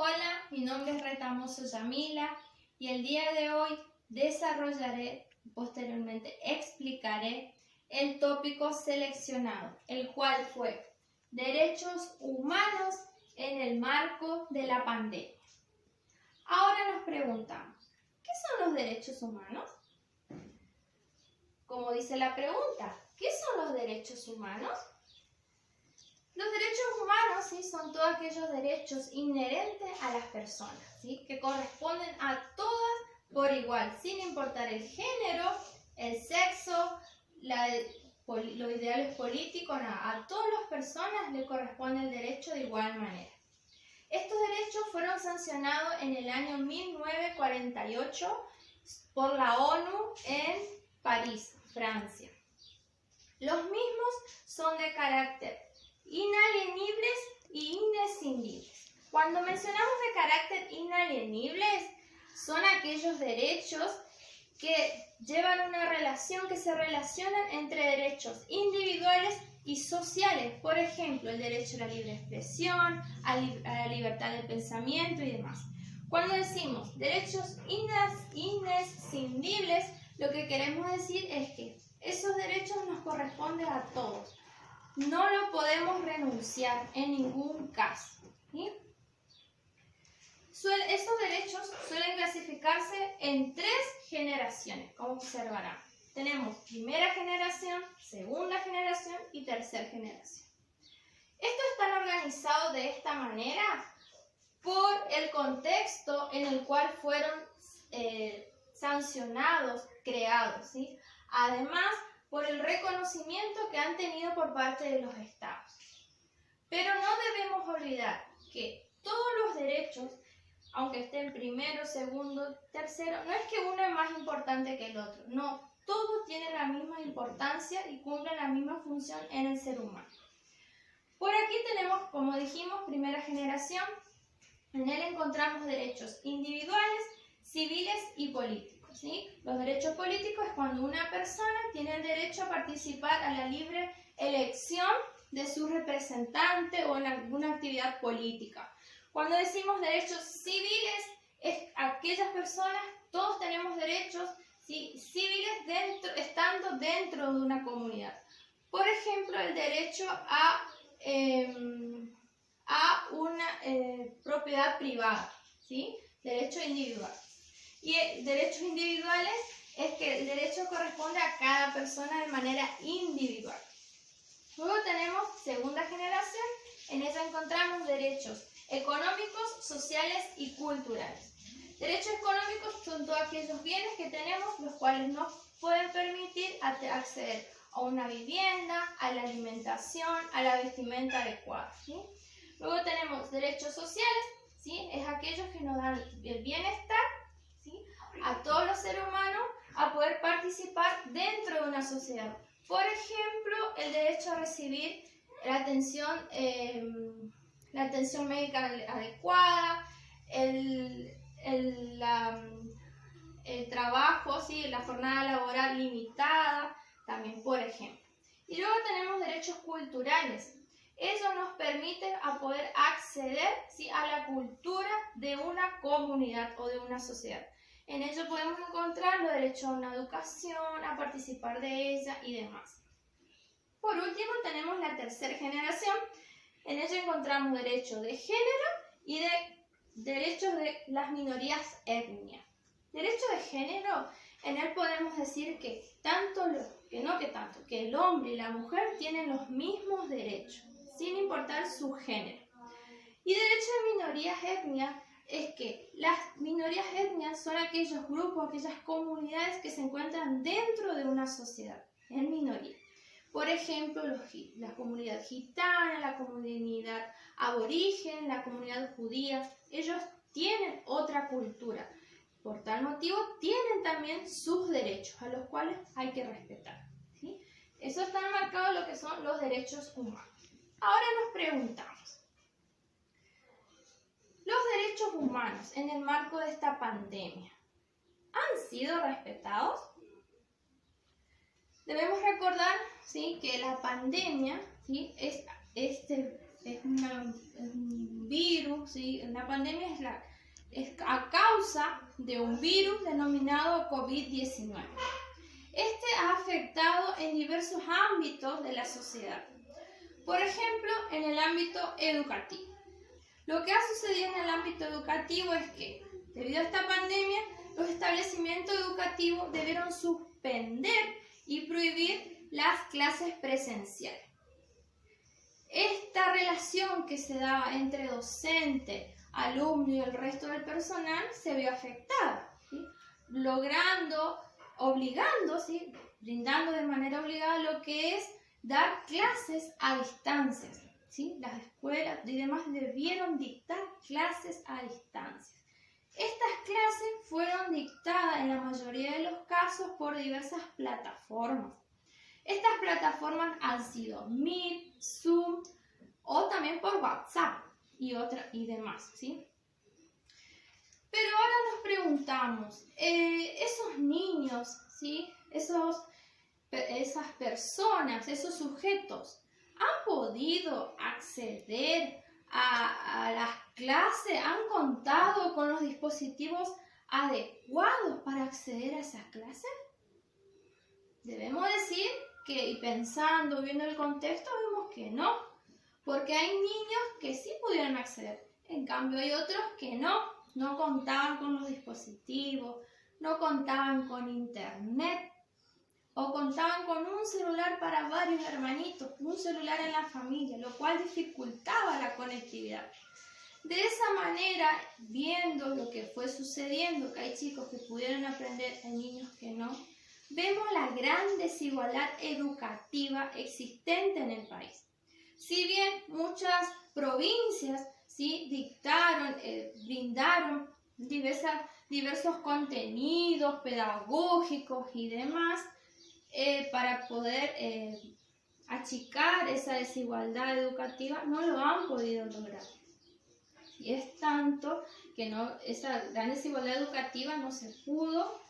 Hola, mi nombre es Retamoso Yamila y el día de hoy desarrollaré y posteriormente explicaré el tópico seleccionado, el cual fue Derechos Humanos en el marco de la pandemia. Ahora nos preguntamos, ¿qué son los derechos humanos? Como dice la pregunta, ¿qué son los derechos humanos? Los derechos humanos, ¿sí?, son todos aquellos derechos inherentes a las personas, ¿sí?, que corresponden a todas por igual, sin importar el género, el sexo, los ideales políticos, nada. A todas las personas les corresponde el derecho de igual manera. Estos derechos fueron sancionados en el año 1948 por la ONU en París, Francia. Los mismos son de carácter inalienibles y imprescindibles. Cuando mencionamos de carácter inalienibles, son aquellos derechos que llevan una relación, que se relacionan entre derechos individuales y sociales. Por ejemplo, el derecho a la libre expresión, a la libertad de pensamiento y demás. Cuando decimos derechos imprescindibles, lo que queremos decir es que esos derechos nos corresponden a todos. No lo podemos renunciar en ningún caso, ¿sí? Estos derechos suelen clasificarse en 3 generaciones, como observarán. Tenemos primera generación, segunda generación y tercera generación. Estos están organizados de esta manera por el contexto en el cual fueron sancionados, creados, ¿sí? Además, por el reconocimiento que han tenido por parte de los estados. Pero no debemos olvidar que todos los derechos, aunque estén primero, segundo, tercero, no es que uno es más importante que el otro, no, todos tienen la misma importancia y cumplen la misma función en el ser humano. Por aquí tenemos, como dijimos, primera generación. En él encontramos derechos individuales, civiles y políticos, ¿sí? Los derechos políticos es cuando una persona tiene el derecho a participar a la libre elección de su representante o en alguna actividad política. Cuando decimos derechos civiles, es aquellas personas, todos tenemos derechos, ¿sí?, civiles estando dentro de una comunidad. Por ejemplo, el derecho a una propiedad privada, ¿sí?, derecho individual. Y derechos individuales es que el derecho corresponde a cada persona de manera individual. Luego tenemos segunda generación, en ella encontramos derechos económicos, sociales y culturales. Derechos económicos son todos aquellos bienes que tenemos, los cuales nos pueden permitir acceder a una vivienda, a la alimentación, a la vestimenta adecuada, ¿sí? Luego tenemos derechos sociales, ¿sí?, es aquellos que nos dan el bienestar, ¿sí?, a todos los seres humanos a poder participar dentro de una sociedad. Por ejemplo, el derecho a recibir la atención médica adecuada, el trabajo, ¿sí?, la jornada laboral limitada, también, por ejemplo. Y luego tenemos derechos culturales. Eso nos permite a poder acceder, ¿sí?, a la cultura de una comunidad o de una sociedad. En ello podemos encontrar los derechos a una educación, a participar de ella y demás. Por último, tenemos la tercera generación. En ella encontramos derechos de género y de derechos de las minorías étnicas. Derecho de género, en él podemos decir que que el hombre y la mujer tienen los mismos derechos, sin importar su género. Y derecho de minorías étnicas es que las minorías étnicas son aquellos grupos, aquellas comunidades que se encuentran dentro de una sociedad, en minoría. Por ejemplo, la comunidad gitana, la comunidad aborigen, la comunidad judía, ellos tienen otra cultura. Por tal motivo, tienen también sus derechos, a los cuales hay que respetar, ¿sí? Eso está marcado en lo que son los derechos humanos. Ahora nos preguntamos, ¿los derechos humanos en el marco de esta pandemia han sido respetados? Debemos recordar, ¿sí?, que la pandemia, ¿sí?, es este es un virus, ¿sí? Una pandemia es a causa de un virus denominado COVID-19. Este ha afectado en diversos ámbitos de la sociedad. Por ejemplo, en el ámbito educativo. Lo que ha sucedido en el ámbito educativo es que, debido a esta pandemia, los establecimientos educativos debieron suspender y prohibir las clases presenciales. Esta relación que se daba entre docente, alumno y el resto del personal se vio afectada, ¿sí? Obligando, ¿sí? Brindando de manera obligada lo que es dar clases a distancia, ¿sí? Las escuelas y demás debieron dictar clases a distancia. Estas clases fueron dictadas en la mayoría de los casos por diversas plataformas. Estas plataformas han sido Meet, Zoom o también por WhatsApp y demás, ¿sí? Pero ahora nos preguntamos, esos niños, ¿sí? Esas personas, esos sujetos, ¿han podido acceder a las clases? ¿Han contado con los dispositivos adecuados para acceder a esas clases? Debemos decir que, y pensando, viendo el contexto, vemos que no, porque hay niños que sí pudieron acceder, en cambio hay otros que no contaban con los dispositivos, no contaban con internet, o contaban con un celular para varios hermanitos, un celular en la familia, lo cual dificultaba la conectividad. De esa manera, viendo lo que fue sucediendo, que hay chicos que pudieron aprender, hay niños que no, vemos la gran desigualdad educativa existente en el país. Si bien muchas provincias, ¿sí? Brindaron diversos contenidos pedagógicos y demás para poder achicar esa desigualdad educativa, no lo han podido lograr. Y es tanto que esa gran desigualdad educativa no se pudo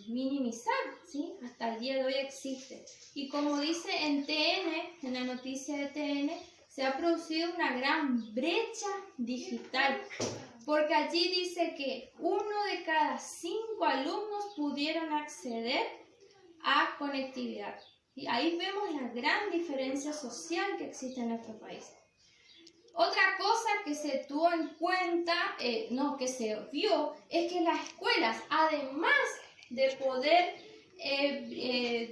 minimizar, ¿sí? Hasta el día de hoy existe. Y como dice en TN, en la noticia de TN, se ha producido una gran brecha digital, porque allí dice que 1 de cada 5 alumnos pudieron acceder a conectividad. Y ahí vemos la gran diferencia social que existe en nuestro país. Otra cosa que se tuvo en cuenta, que se vio, es que las escuelas, además de poder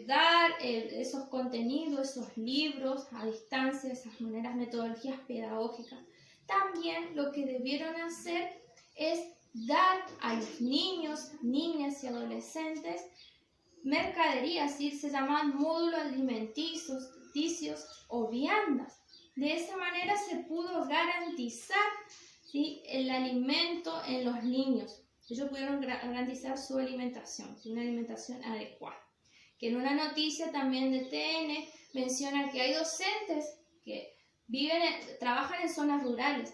dar esos contenidos, esos libros a distancia, esas metodologías pedagógicas, también lo que debieron hacer es dar a los niños, niñas y adolescentes mercaderías, ¿sí? Se llaman módulos alimenticios o viandas. De esa manera se pudo garantizar, ¿sí? El alimento en los niños. Ellos pudieron garantizar su alimentación, una alimentación adecuada. Que en una noticia también de TN menciona que hay docentes que trabajan en zonas rurales.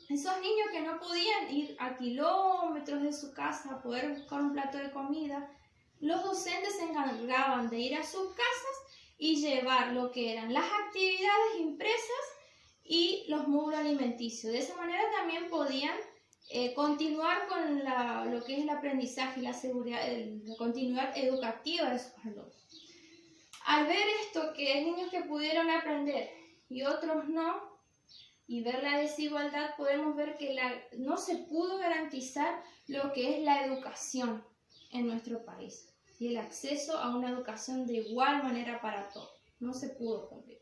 Esos niños que no podían ir a kilómetros de su casa a poder buscar un plato de comida, los docentes se encargaban de ir a sus casas y llevar lo que eran las actividades impresas y los módulos alimenticios. De esa manera también podían continuar con lo que es el aprendizaje y la seguridad, la continuidad educativa de sus alumnos. Al ver esto, que hay niños que pudieron aprender y otros no, y ver la desigualdad, podemos ver que no se pudo garantizar lo que es la educación en nuestro país y el acceso a una educación de igual manera para todos. No se pudo cumplir.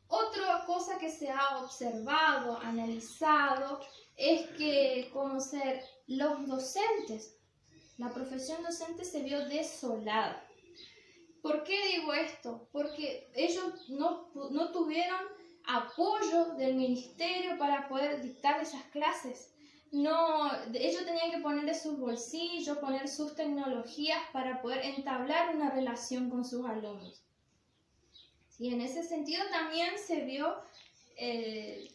Otra cosa que se ha observado, analizado, es que los docentes, la profesión docente se vio desolada. ¿Por qué digo esto? Porque ellos no tuvieron apoyo del ministerio para poder dictar esas clases. Ellos tenían que poner de sus bolsillos, poner sus tecnologías para poder entablar una relación con sus alumnos. Y en ese sentido también se vio que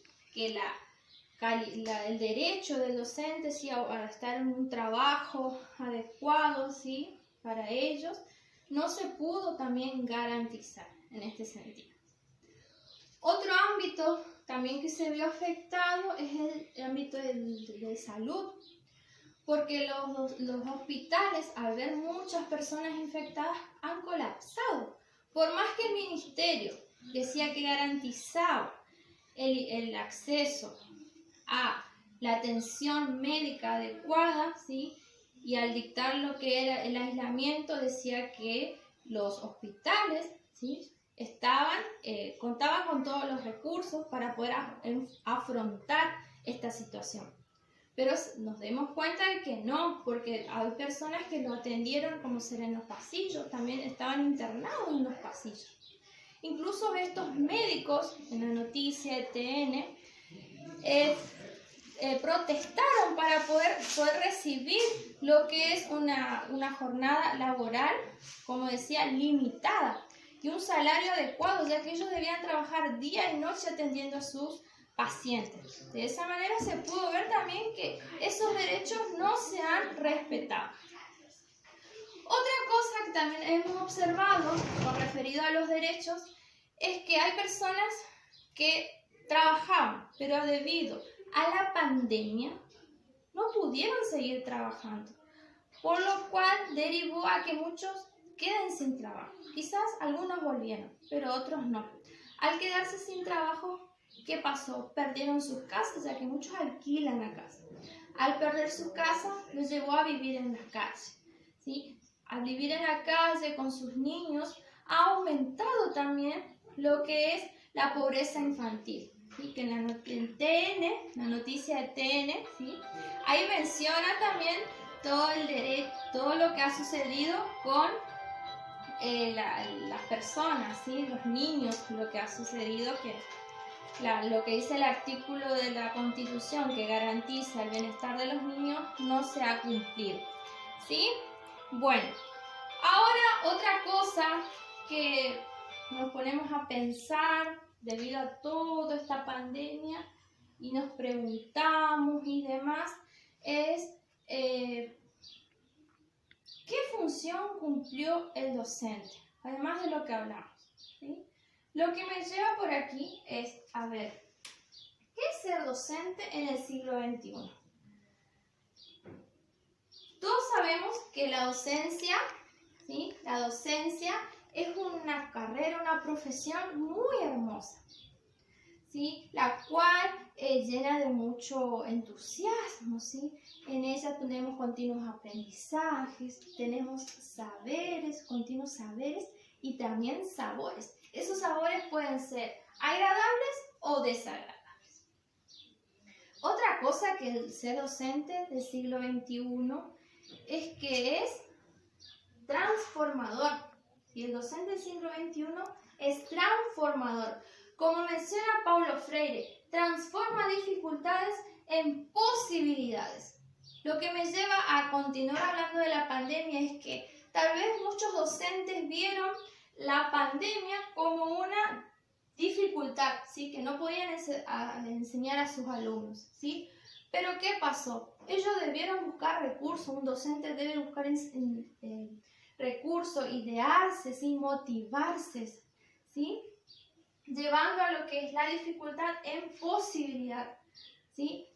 el derecho del docente, ¿sí? a estar en un trabajo adecuado, ¿sí? para ellos, no se pudo también garantizar en este sentido. Otro ámbito también que se vio afectado es el ámbito de salud, porque los hospitales, al ver muchas personas infectadas, han colapsado. Por más que el ministerio decía que garantizaba el acceso a la atención médica adecuada, ¿sí? Y al dictar lo que era el aislamiento, decía que los hospitales, ¿sí?, contaban con todos los recursos para poder afrontar esta situación. Pero nos demos cuenta de que no, porque hay personas que lo atendieron como ser en los pasillos, también estaban internados en los pasillos. Incluso estos médicos, en la noticia de TN, protestaron para poder recibir lo que es una jornada laboral, como decía, limitada, y un salario adecuado, ya que ellos debían trabajar día y noche atendiendo a sus pacientes. De esa manera se pudo ver también que esos derechos no se han respetado. Otra cosa que también hemos observado con referido a los derechos es que hay personas que trabajaban, pero debido a la pandemia no pudieron seguir trabajando, por lo cual derivó a que muchos queden sin trabajo. Quizás algunos volvieron, pero otros no. Al quedarse sin trabajo, ¿qué pasó? Perdieron sus casas, ya que muchos alquilan la casa. Al perder su casa, los llevó a vivir en la calle, ¿sí? Al vivir en la calle con sus niños, ha aumentado también lo que es la pobreza infantil, ¿sí? Que en la noticia de TN, ¿sí?, ahí menciona también todo lo que ha sucedido con las personas, ¿sí?, los niños, lo que ha sucedido, lo que dice el artículo de la Constitución que garantiza el bienestar de los niños no se ha cumplido, ¿sí? Bueno, ahora otra cosa que nos ponemos a pensar debido a toda esta pandemia y nos preguntamos y demás es ¿qué función cumplió el docente? Además de lo que hablamos, ¿sí? Lo que me lleva por aquí es, a ver, ¿qué es ser docente en el siglo XXI? Todos sabemos que la docencia, ¿sí?, la docencia es una carrera, una profesión muy hermosa, ¿sí?, la cual llena de mucho entusiasmo, ¿sí? En ella tenemos continuos aprendizajes, tenemos saberes, continuos saberes y también sabores. Esos sabores pueden ser agradables o desagradables. Otra cosa que el ser docente del siglo XXI es que es transformador. Y el docente del siglo XXI es transformador. Como menciona Paulo Freire, transforma dificultades en posibilidades. Lo que me lleva a continuar hablando de la pandemia es que tal vez muchos docentes vieron la pandemia como una dificultad, ¿sí?, que no podían enseñar a sus alumnos, ¿sí? Pero ¿qué pasó? Ellos debieron buscar recursos, un docente debe buscar recursos, idearse, ¿sí?, motivarse, ¿sí?, llevando a lo que es la dificultad en posibilidad, ¿sí?,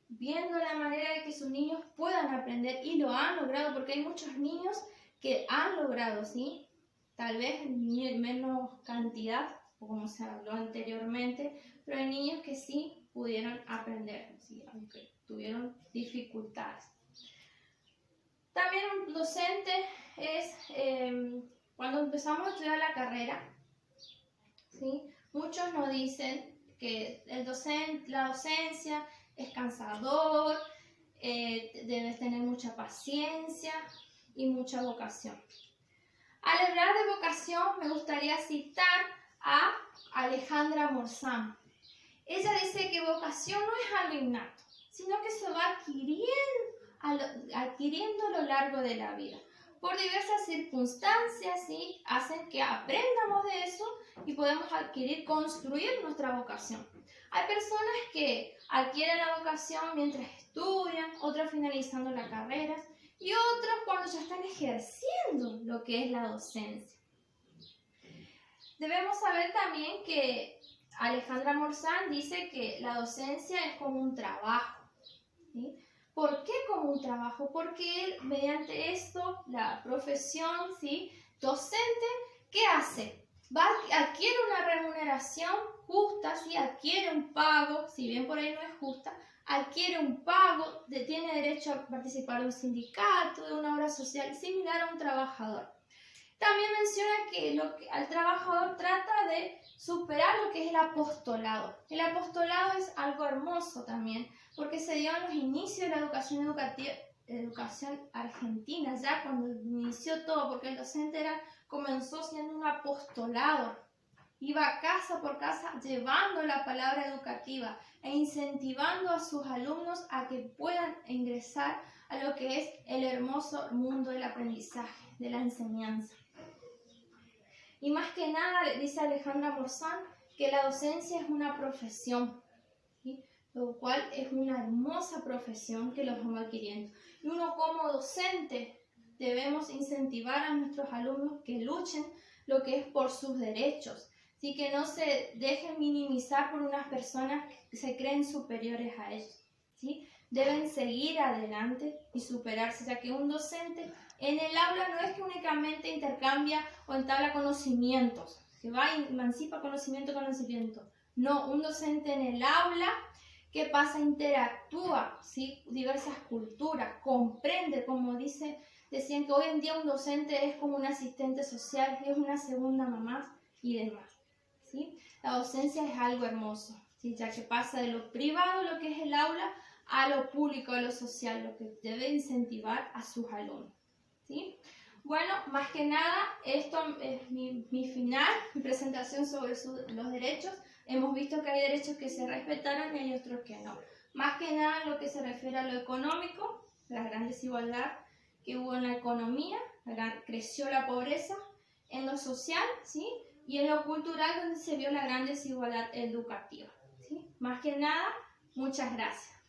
viendo la manera de que sus niños puedan aprender, y lo han logrado, porque hay muchos niños que han logrado, ¿sí?, tal vez en menos cantidad, como se habló anteriormente, pero hay niños que sí pudieron aprender, ¿sí?, aunque tuvieron dificultades. También un docente es, cuando empezamos a estudiar la carrera, ¿sí?, muchos nos dicen que la docencia es cansador, debes tener mucha paciencia y mucha vocación. Al hablar de vocación, me gustaría citar a Alejandra Morzán. Ella dice que vocación no es algo innato, sino que se va adquiriendo a lo largo de la vida. Por diversas circunstancias, ¿sí?, hacen que aprendamos de eso y podemos construir nuestra vocación. Hay personas que adquieren la vocación mientras estudian, otras finalizando la carrera y otros cuando ya están ejerciendo lo que es la docencia. Debemos saber también que Alejandra Morzán dice que la docencia es como un trabajo, ¿sí? ¿Por qué como un trabajo? Porque él, mediante esto, la profesión, ¿sí?, docente, ¿qué hace? Adquiere una remuneración justa, ¿sí?, adquiere un pago, si bien por ahí no es justa, adquiere un pago, tiene derecho a participar de un sindicato, de una obra social, similar a un trabajador. También menciona que al trabajador trata de superar lo que es el apostolado. El apostolado es algo hermoso también, porque se dio en los inicios de la educación argentina, ya cuando inició todo, porque el docente comenzó siendo un apostolado. Iba casa por casa llevando la palabra educativa e incentivando a sus alumnos a que puedan ingresar a lo que es el hermoso mundo del aprendizaje, de la enseñanza. Y más que nada, dice Alejandra Morzán, que la docencia es una profesión, ¿sí?, lo cual es una hermosa profesión que los vamos adquiriendo. Y uno como docente debemos incentivar a nuestros alumnos que luchen lo que es por sus derechos, ¿sí?, que no se dejen minimizar por unas personas que se creen superiores a ellos, ¿sí? Deben seguir adelante y superarse, ya que un docente en el aula no es que únicamente intercambia o entabla conocimientos, que va y emancipa conocimiento. No, un docente en el aula, ¿qué pasa? Interactúa, ¿sí?, diversas culturas, comprende, como decían que hoy en día un docente es como un asistente social, es una segunda mamá y demás, ¿sí? La docencia es algo hermoso, ¿sí?, ya que pasa de lo privado, lo que es el aula, a lo público, a lo social, lo que debe incentivar a sus alumnos, ¿sí? Bueno, más que nada, esto es mi final, mi presentación sobre los derechos. Hemos visto que hay derechos que se respetaron y hay otros que no. Más que nada en lo que se refiere a lo económico, la gran desigualdad que hubo en la economía, creció la pobreza, en lo social, ¿sí?, y en lo cultural, donde se vio la gran desigualdad educativa, ¿sí? Más que nada, muchas gracias.